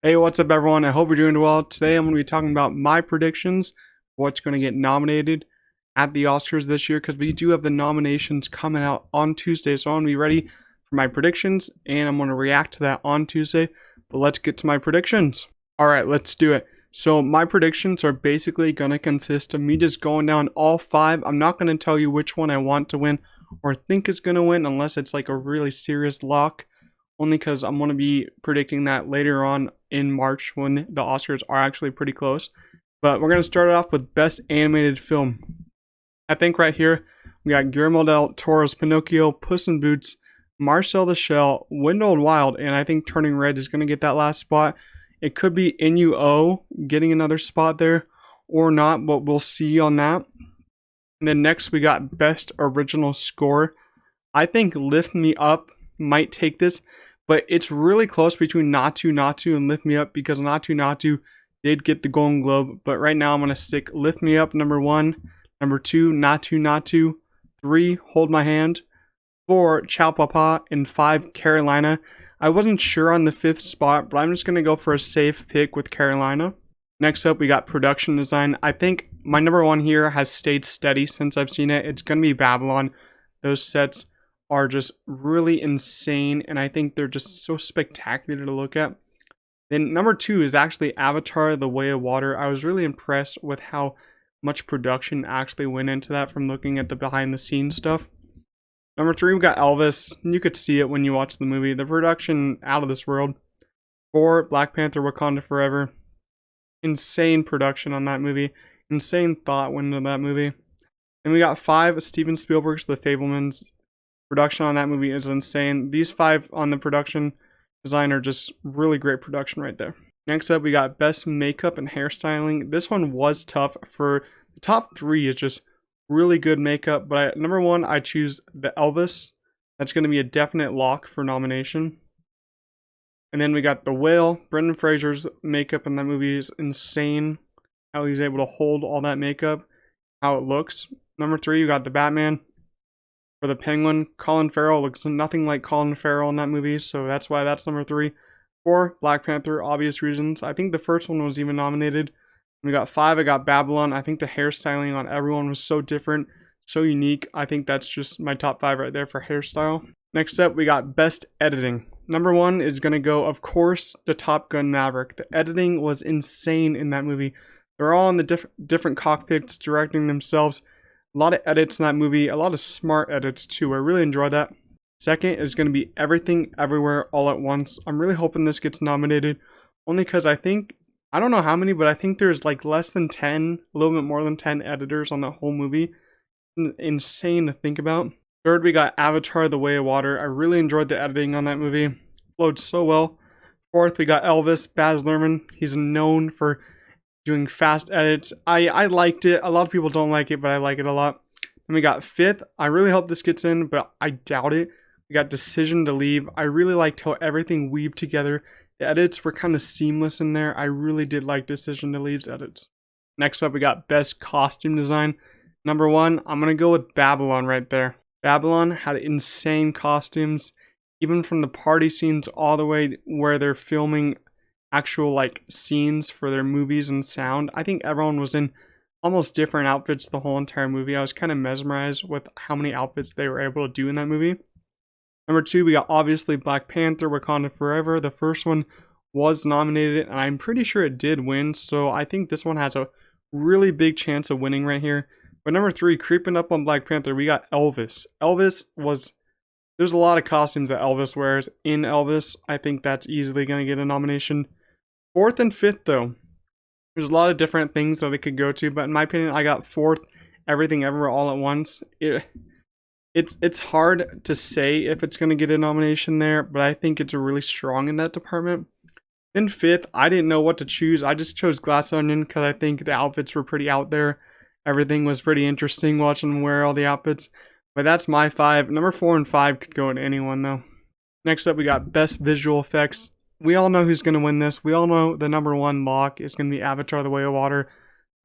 Hey, what's up, everyone? I hope you're doing well. Today, I'm going to be talking about my predictions for what's going to get nominated at the Oscars this year because we do have the nominations coming out on Tuesday. So, I'm going to be ready for my predictions and I'm going to react to that on Tuesday. But let's get to my predictions. All right, let's do it. So, my predictions are basically going to consist of me just going down all five. I'm not going to tell you which one I want to win or think is going to win unless it's like a really serious lock. Only because I'm going to be predicting that later on in March when the Oscars are actually pretty close. But we're going to start off with Best Animated Film. I think right here we got Guillermo del Toro's Pinocchio, Puss in Boots, Marcel the Shell, Windowed Wild, and I think Turning Red is going to get that last spot. It could be NUO getting another spot there or not, but we'll see on that. And then next we got Best Original Score. I think Lift Me Up might take this, but it's really close between Naatu Naatu and Lift Me Up because Naatu Naatu did get the Golden Globe. But right now I'm going to stick Lift Me Up number 1, number 2, Naatu Naatu, 3, Hold My Hand, 4, Ciao Papa, and 5, Carolina. I wasn't sure on the 5th spot, but I'm just going to go for a safe pick with Carolina. Next up, we got Production Design. I think my number 1 here has stayed steady since I've seen it. It's going to be Babylon. Those sets are just really insane, and I think they're just so spectacular to look at. Then number 2 is actually Avatar: The Way of Water. I was really impressed with how much production actually went into that from looking at the behind the scenes stuff. Number 3, we got Elvis. You could see it when you watch the movie. The production out of this world. 4, Black Panther: Wakanda Forever. Insane production on that movie. Insane thought went into that movie. And we got 5, Steven Spielberg's The Fabelmans. Production on that movie is insane. These 5 on the production design are just really great production right there. Next up, we got Best Makeup and Hairstyling. This one was tough. For the top 3 is just really good makeup. But number 1, I choose the Elvis. That's going to be a definite lock for nomination. And then we got The Whale. Brendan Fraser's makeup in that movie is insane. How he's able to hold all that makeup. How it looks. Number 3, you got The Batman. For the Penguin, Colin Farrell looks nothing like Colin Farrell in that movie, so that's why that's number 3. 4, Black Panther, obvious reasons. I think the first one was even nominated. We got 5, I got Babylon. I think the hairstyling on everyone was so different, so unique. I think that's just my top 5 right there for hairstyle. Next up, we got Best Editing. Number 1 is going to go, of course, to Top Gun Maverick. The editing was insane in that movie. They're all in the different cockpits directing themselves. A lot of edits in that movie, a lot of smart edits too. I really enjoyed that. Second is going to be Everything Everywhere All at Once. I'm really hoping this gets nominated only because I don't know how many, but I think there's like less than 10, a little bit more than 10 editors on that whole movie. Insane to think about. Third, we got Avatar: The Way of Water. I really enjoyed the editing on that movie. Flowed so well. Fourth, we got Elvis, Baz Luhrmann. He's known for doing fast edits. I liked it. A lot of people don't like it, but I like it a lot. And we got 5th. I really hope this gets in, but I doubt it. We got Decision to Leave. I really liked how everything weaved together. The edits were kind of seamless in there. I really did like Decision to Leave's edits. Next up, we got Best Costume Design. Number 1, I'm going to go with Babylon right there. Babylon had insane costumes, even from the party scenes all the way where they're filming actual like scenes for their movies and sound. I think everyone was in almost different outfits the whole entire movie. I was kind of mesmerized with how many outfits they were able to do in that movie. Number 2, we got obviously Black Panther: Wakanda Forever. The first one was nominated and I'm pretty sure it did win, so I think this one has a really big chance of winning right here. But number 3, creeping up on Black Panther, we got Elvis. There's a lot of costumes that Elvis wears in Elvis. I think that's easily going to get a nomination. 4th and 5th, though, there's a lot of different things that it could go to, but in my opinion, I got 4th, Everything Everywhere All at Once. It's hard to say if it's going to get a nomination there, but I think it's really strong in that department. Then 5th, I didn't know what to choose. I just chose Glass Onion because I think the outfits were pretty out there. Everything was pretty interesting watching them wear all the outfits. But that's my 5. Number 4 and 5 could go to anyone, though. Next up, we got Best Visual Effects. We all know who's going to win this. We all know the number 1 lock is going to be Avatar: The Way of Water.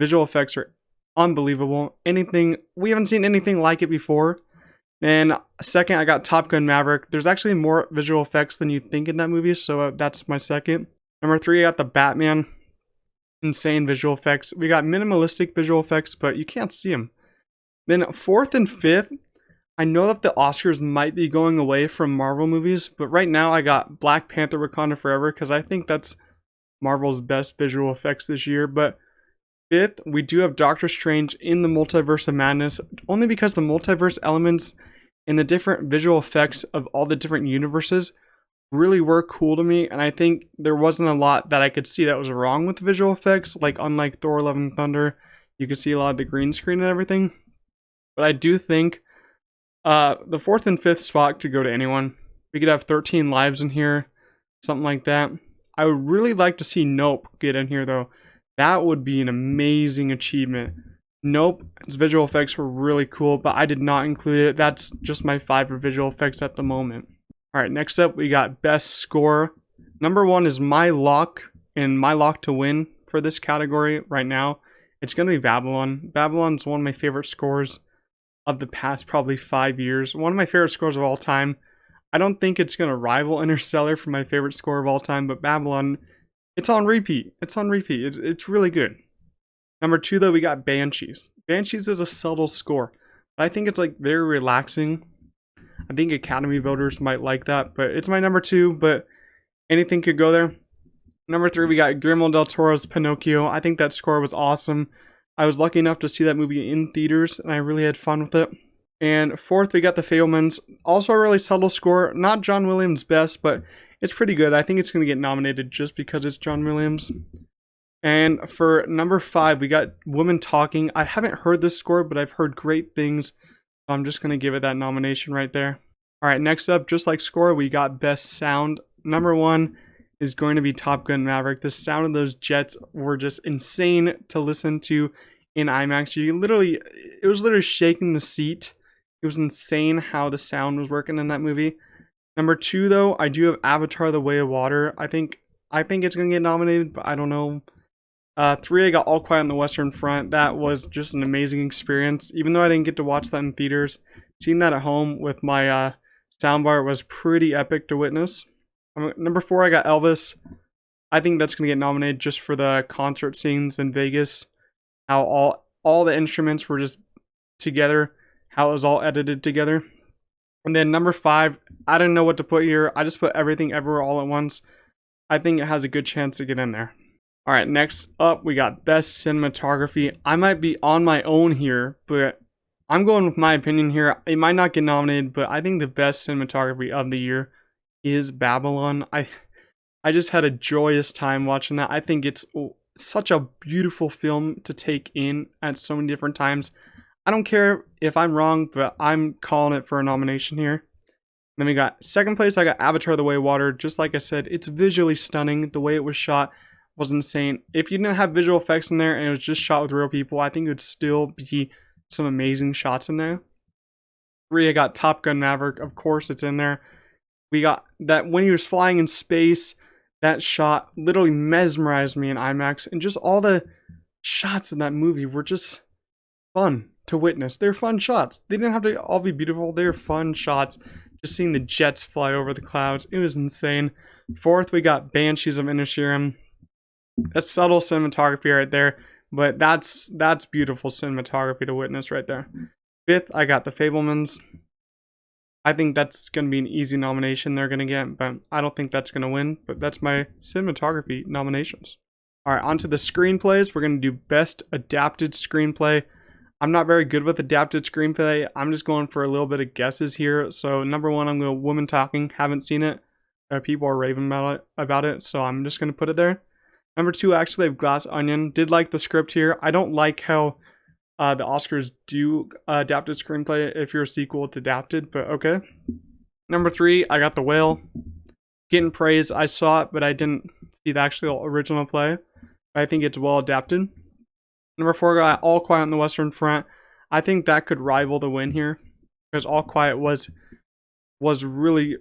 Visual effects are unbelievable. We haven't seen anything like it before. And second, I got Top Gun Maverick. There's actually more visual effects than you think in that movie, so that's my second. Number 3, I got the Batman. Insane visual effects. We got minimalistic visual effects, but you can't see them. Then 4th and 5th, I know that the Oscars might be going away from Marvel movies, but right now I got Black Panther Wakanda Forever because I think that's Marvel's best visual effects this year. But 5th, we do have Doctor Strange in the Multiverse of Madness, only because the multiverse elements and the different visual effects of all the different universes really were cool to me, and I think there wasn't a lot that I could see that was wrong with the visual effects. Like, unlike Thor Love and Thunder, you could see a lot of the green screen and everything. But I do think the 4th and 5th spot could go to anyone. We could have 13 Lives in here, something like that. I would really like to see Nope get in here, though. That would be an amazing achievement. Nope, its visual effects were really cool, but I did not include it. That's just my 5 for visual effects at the moment. Alright, next up we got Best Score. Number 1 is my lock, and my lock to win for this category right now. It's going to be Babylon. Babylon's one of my favorite scores of the past probably 5 years. One of my favorite scores of all time. I don't think it's going to rival Interstellar for my favorite score of all time, but Babylon, it's on repeat. It's on repeat. It's really good. Number 2, though, we got Banshees. Banshees is a subtle score, but I think it's like very relaxing. I think Academy voters might like that, but it's my number 2, but anything could go there. Number 3, we got Guillermo del Toro's Pinocchio. I think that score was awesome. I was lucky enough to see that movie in theaters, and I really had fun with it. And 4th, we got The Fabelmans. Also a really subtle score. Not John Williams' best, but it's pretty good. I think it's going to get nominated just because it's John Williams. And for number 5, we got Woman Talking. I haven't heard this score, but I've heard great things. So I'm just going to give it that nomination right there. Alright, next up, just like score, we got Best Sound. Number 1 is going to be Top Gun Maverick. The sound of those jets were just insane to listen to in IMAX. It was literally shaking the seat. It was insane how the sound was working in that movie. Number 2, though, I do have Avatar: The Way of Water. I think it's going to get nominated, but I don't know. 3, I got All Quiet on the Western Front. That was just an amazing experience. Even though I didn't get to watch that in theaters, seeing that at home with my soundbar was pretty epic to witness. Number 4, I got Elvis. I think that's going to get nominated just for the concert scenes in Vegas. How all the instruments were just together. How it was all edited together. And then number 5, I didn't know what to put here. I just put Everything Everywhere All at Once. I think it has a good chance to get in there. Alright, next up, we got Best Cinematography. I might be on my own here, but I'm going with my opinion here. It might not get nominated, but I think the best cinematography of the year is Babylon. I just had a joyous time watching that. I think it's such a beautiful film to take in at so many different times. I don't care if I'm wrong, but I'm calling it for a nomination here. Then we got second place, I got Avatar: The Way of Water. Just like I said, it's visually stunning. The way it was shot was insane. If you didn't have visual effects in there and it was just shot with real people, I think it would still be some amazing shots in there. 3, I got Top Gun Maverick. Of course, it's in there. We got that when he was flying in space, that shot literally mesmerized me in IMAX. And just all the shots in that movie were just fun to witness. They're fun shots. They didn't have to all be beautiful. They're fun shots. Just seeing the jets fly over the clouds, it was insane. 4th, we got Banshees of Inisherin. That's subtle cinematography right there, but that's beautiful cinematography to witness right there. 5th, I got The Fabelmans. I think that's going to be an easy nomination they're going to get, but I don't think that's going to win. But that's my cinematography nominations. All right, on to the screenplays. We're going to do Best Adapted Screenplay. I'm not very good with adapted screenplay. I'm just going for a little bit of guesses here. So number 1, I'm going to Woman Talking. Haven't seen it. People are raving about it, so I'm just going to put it there. Number 2, actually, I have Glass Onion. Did like the script here. I don't like how the Oscars do adapted screenplay if you're a sequel, it's adapted, but okay. Number 3, I got The Whale. Getting praise. I saw it, but I didn't see the actual original play. I think it's well adapted. Number 4, got All Quiet on the Western Front. I think that could rival the win here, because All Quiet was really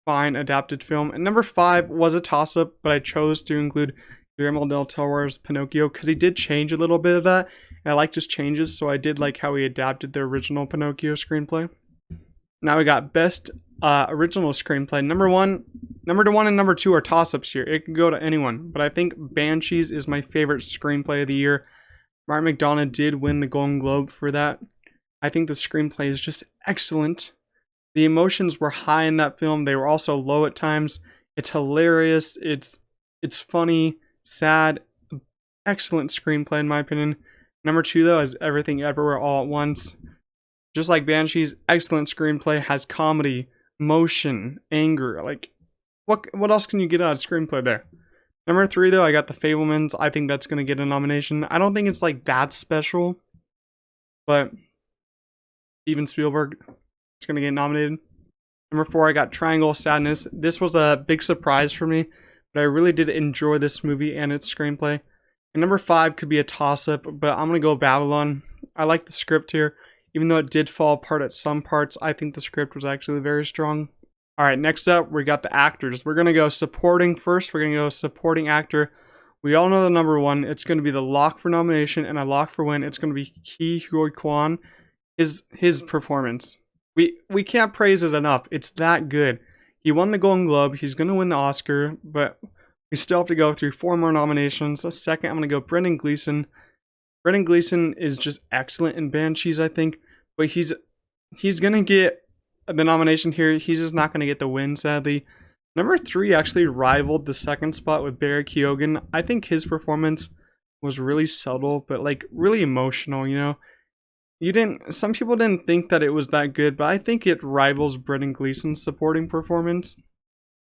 fine adapted film. And number 5 was a toss-up, but I chose to include Guillermo del Toro's Pinocchio because he did change a little bit of that, and I liked his changes, so I did like how he adapted the original Pinocchio screenplay. Now we got Best original screenplay. Number one, and number two are toss-ups here. It can go to anyone, but I think Banshees is my favorite screenplay of the year. Martin McDonagh did win the Golden Globe for that. I think the screenplay is just excellent. The emotions were high in that film. They were also low at times. It's hilarious. It's funny, sad. Excellent screenplay in my opinion. Number two though is Everything Everywhere All at Once. Just like Banshees, excellent screenplay, has comedy, motion, anger. Like, what else can you get out of screenplay there? Number three though, I got The Fabelmans. I think that's gonna get a nomination. I don't think it's like that special, but Steven Spielberg is gonna get nominated. Number four, I got Triangle of Sadness. This was a big surprise for me, but I really did enjoy this movie and its screenplay. And number five could be a toss-up, but I'm gonna go Babylon. I like the script here. Even though it did fall apart at some parts, I think the script was actually very strong. Alright, next up, we got the actors. We're going to go supporting first. We're going to go supporting actor. We all know the number one. It's going to be the lock for nomination and a lock for win. It's going to be Ke Huy Quan. His performance. We can't praise it enough. It's that good. He won the Golden Globe. He's going to win the Oscar, but we still have to go through 4 more nominations. So second, I'm going to go Brendan Gleeson. Brendan Gleeson is just excellent in Banshees, I think. But he's going to get the nomination here. He's just not going to get the win, sadly. Number 3 actually rivaled the second spot with Barry Keoghan. I think his performance was really subtle, but like really emotional, you know. Some people didn't think that it was that good, but I think it rivals Brendan Gleeson's supporting performance.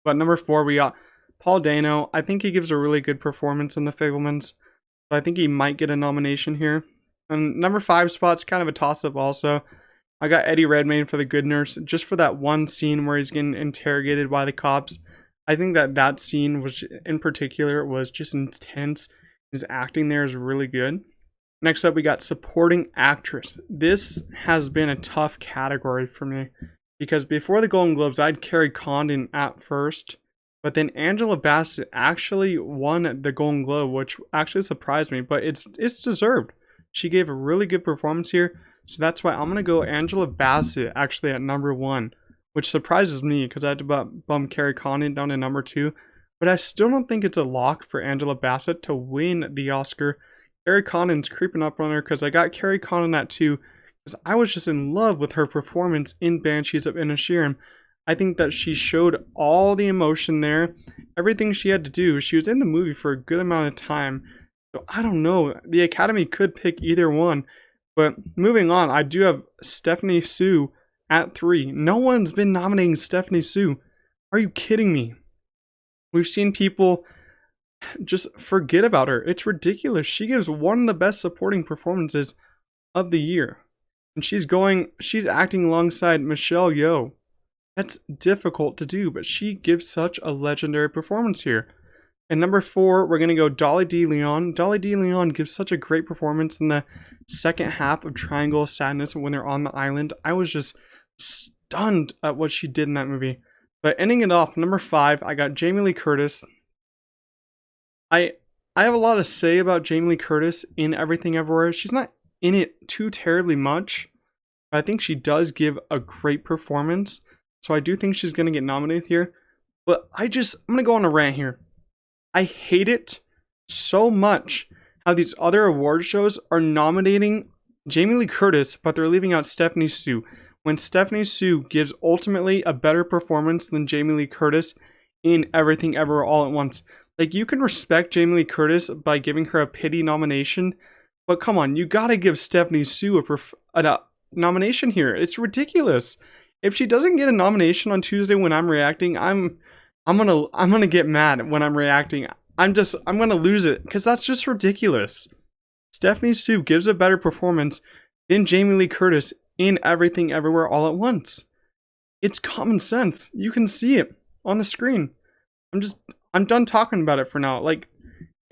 But number 4, we got Paul Dano. I think he gives a really good performance in The Fabelmans. So I think he might get a nomination here. And number 5 spot's kind of a toss-up also. I got Eddie Redmayne for The Good Nurse, just for that one scene where he's getting interrogated by the cops. I think that scene was, in particular, was just intense. His acting there is really good. Next up, we got supporting actress. This has been a tough category for me, because before the Golden Globes, I had Carrie Condon at first, but then Angela Bassett actually won the Golden Globe, which actually surprised me, but it's deserved. She gave a really good performance here, so that's why I'm going to go Angela Bassett actually at number 1, which surprises me because I had to bump Carrie Condon down to number 2, but I still don't think it's a lock for Angela Bassett to win the Oscar. Carrie Condon's creeping up on her because I got Carrie Condon at 2 because I was just in love with her performance in Banshees of Inisherin. I think that she showed all the emotion there, everything she had to do. She was in the movie for a good amount of time. So I don't know. The Academy could pick either one. But moving on, I do have Stephanie Hsu at 3. No one's been nominating Stephanie Hsu. Are you kidding me? We've seen people just forget about her. It's ridiculous. She gives one of the best supporting performances of the year. And she's acting alongside Michelle Yeoh. That's difficult to do, but she gives such a legendary performance here. And number 4, we're going to go Dolly D. Leon. Dolly D. Leon gives such a great performance in the second half of Triangle of Sadness when they're on the island. I was just stunned at what she did in that movie. But ending it off, number 5, I got Jamie Lee Curtis. I have a lot to say about Jamie Lee Curtis in Everything Everywhere. She's not in it too terribly much, but I think she does give a great performance. So I do think she's going to get nominated here. But I'm going to go on a rant here. I hate it so much how these other award shows are nominating Jamie Lee Curtis, but they're leaving out Stephanie Hsu. When Stephanie Hsu gives ultimately a better performance than Jamie Lee Curtis in Everything Everywhere All at Once. Like, you can respect Jamie Lee Curtis by giving her a pity nomination, but come on, you gotta give Stephanie Hsu a nomination here. It's ridiculous. If she doesn't get a nomination on Tuesday when I'm reacting, I'm gonna get mad when I'm reacting. I'm gonna lose it because that's just ridiculous. Stephanie Hsu gives a better performance than Jamie Lee Curtis in Everything Everywhere All at Once. It's common sense. You can see it on the screen. I'm done talking about it for now. Like,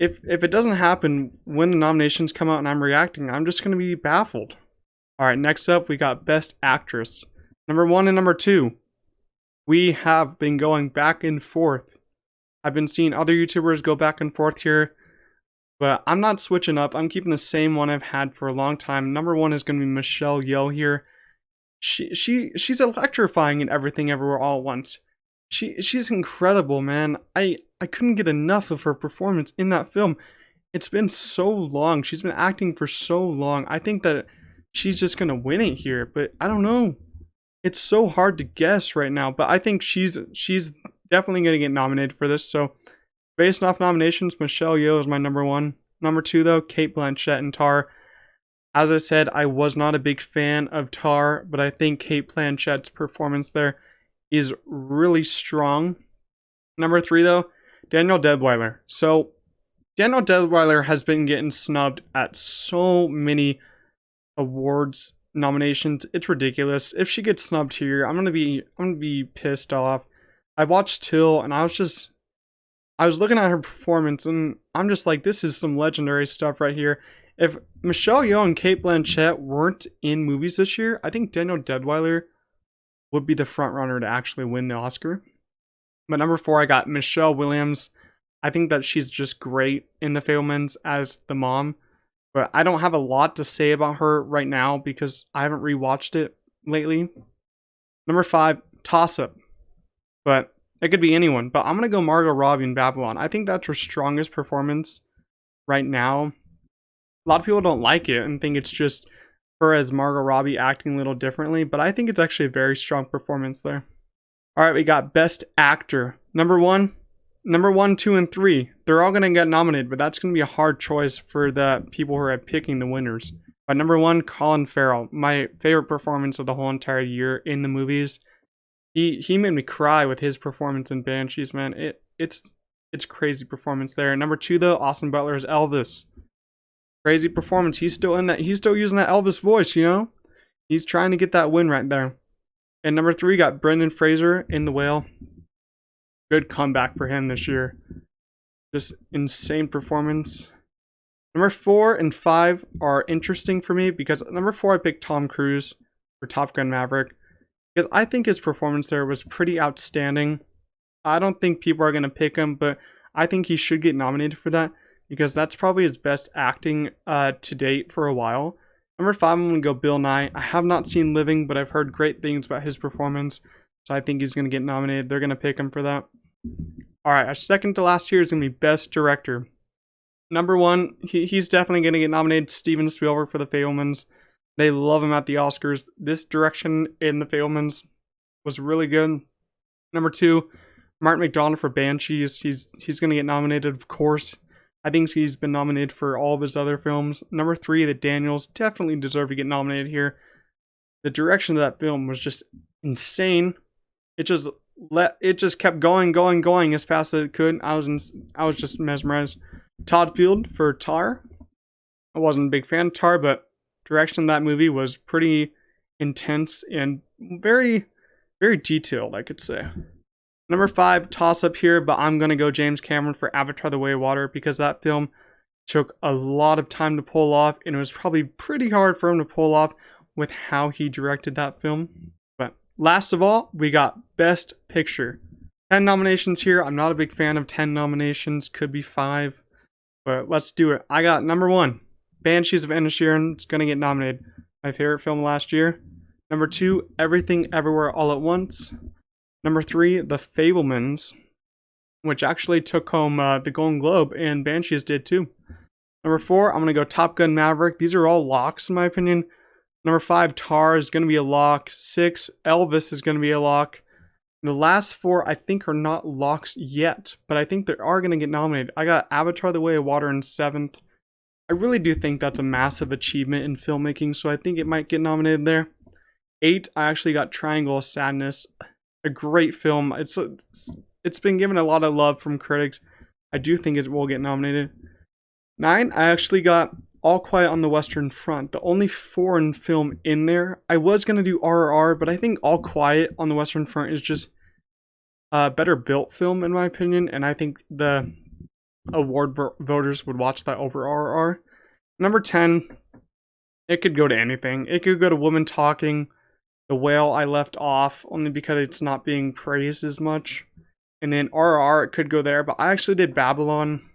if it doesn't happen when the nominations come out and I'm reacting, I'm just gonna be baffled. Alright, next up we got Best Actress. Number 1 and number 2. We have been going back and forth. I've been seeing other YouTubers go back and forth here, but I'm not switching up. I'm keeping the same one I've had for a long time. Number 1 is going to be Michelle Yeoh here. She's electrifying in Everything Everywhere All at Once. She's incredible, man. I couldn't get enough of her performance in that film. It's been so long. She's been acting for so long. I think that she's just gonna win it here, but I don't know. It's so hard to guess right now, but I think she's definitely gonna get nominated for this. So based off nominations, Michelle Yeoh is my number one. Number two, though, Cate Blanchett and Tar. As I said, I was not a big fan of Tar, but I think Cate Blanchett's performance there is really strong. Number three, though, Daniel Deadwyler. So Daniel Deadwyler has been getting snubbed at so many awards nominations. It's ridiculous. If she gets snubbed here, I'm gonna be pissed off. I watched Till and I was looking at her performance and I'm just like, this is some legendary stuff right here. If Michelle Yeoh and Cate Blanchett weren't in movies this year, I think Daniel Deadwyler would be the front runner to actually win the Oscar. But number four, I got Michelle Williams. I think that she's just great in The Fabelmans as the mom. But I don't have a lot to say about her right now because I haven't rewatched it lately. Number five, toss-up. But it could be anyone. But I'm going to go Margot Robbie in Babylon. I think that's her strongest performance right now. A lot of people don't like it and think it's just her as Margot Robbie acting a little differently. But I think it's actually a very strong performance there. All right, we got Best Actor. Number one, 2, and 3. They're all going to get nominated, but that's going to be a hard choice for the people who are picking the winners. But number one, Colin Farrell. My favorite performance of the whole entire year in the movies. He made me cry with his performance in Banshees, man. It's crazy performance there. Number two, though, Austin Butler is Elvis. Crazy performance. He's still in that. He's still using that Elvis voice, you know? He's trying to get that win right there. And number three, got Brendan Fraser in The Whale. Good comeback for him this year. Just insane performance. Number 4 and 5 are interesting for me because number 4 I picked Tom Cruise for Top Gun Maverick because I think his performance there was pretty outstanding. I don't think people are going to pick him, but I think he should get nominated for that because that's probably his best acting to date for a while. Number 5, I'm going to go Bill Nye. I have not seen Living, but I've heard great things about his performance, so I think he's going to get nominated. They're going to pick him for that. All right, our second to last here is going to be Best Director. Number 1, he's definitely going to get nominated, Steven Spielberg for The Fabelmans. They love him at the Oscars. This direction in The Fabelmans was really good. Number 2, Martin McDonagh for Banshees. He's going to get nominated, of course. I think he's been nominated for all of his other films. Number 3, the Daniels definitely deserve to get nominated here. The direction of that film was just insane. It just kept going as fast as it could. I was just mesmerized. Todd Field for Tar. I wasn't a big fan of Tar, but direction of that movie was pretty intense and very, very detailed, I could say. Number 5, toss up here, but I'm going to go James Cameron for Avatar: The Way of Water because that film took a lot of time to pull off, and it was probably pretty hard for him to pull off with how he directed that film. But last of all, we got Best Picture. 10 nominations here. I'm not a big fan of 10 nominations. Could be 5, but let's do it. I got number 1, Banshees of Inisherin. It's going to get nominated. My favorite film last year. Number 2, Everything Everywhere All at Once. Number 3, The Fabelmans, which actually took home the Golden Globe, and Banshees did too. Number 4, I'm going to go Top Gun Maverick. These are all locks in my opinion. Number 5, Tar is going to be a lock. 6, Elvis is going to be a lock. The last 4 I think are not locks yet, but I think they are going to get nominated. I got Avatar: The Way of Water in 7th. I really do think that's a massive achievement in filmmaking, so I think it might get nominated there. 8, I actually got Triangle of Sadness. A great film. It's been given a lot of love from critics. I do think it will get nominated. 9, I actually got All Quiet on the Western Front, the only foreign film in there. I was going to do RRR, but I think All Quiet on the Western Front is just a better built film in my opinion, and I think the award voters would watch that over RRR. Number 10, it could go to anything. It could go to Woman Talking. The Whale I left off only because it's not being praised as much. And then RRR, it could go there, but I actually did Babylon.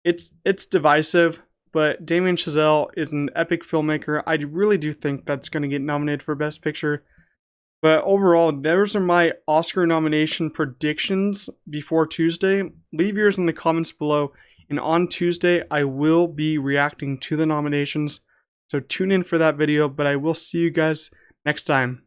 It's divisive, but Damien Chazelle is an epic filmmaker. I really do think that's going to get nominated for Best Picture. But overall, those are my Oscar nomination predictions before Tuesday. Leave yours in the comments below. And on Tuesday, I will be reacting to the nominations. So tune in for that video, but I will see you guys next time.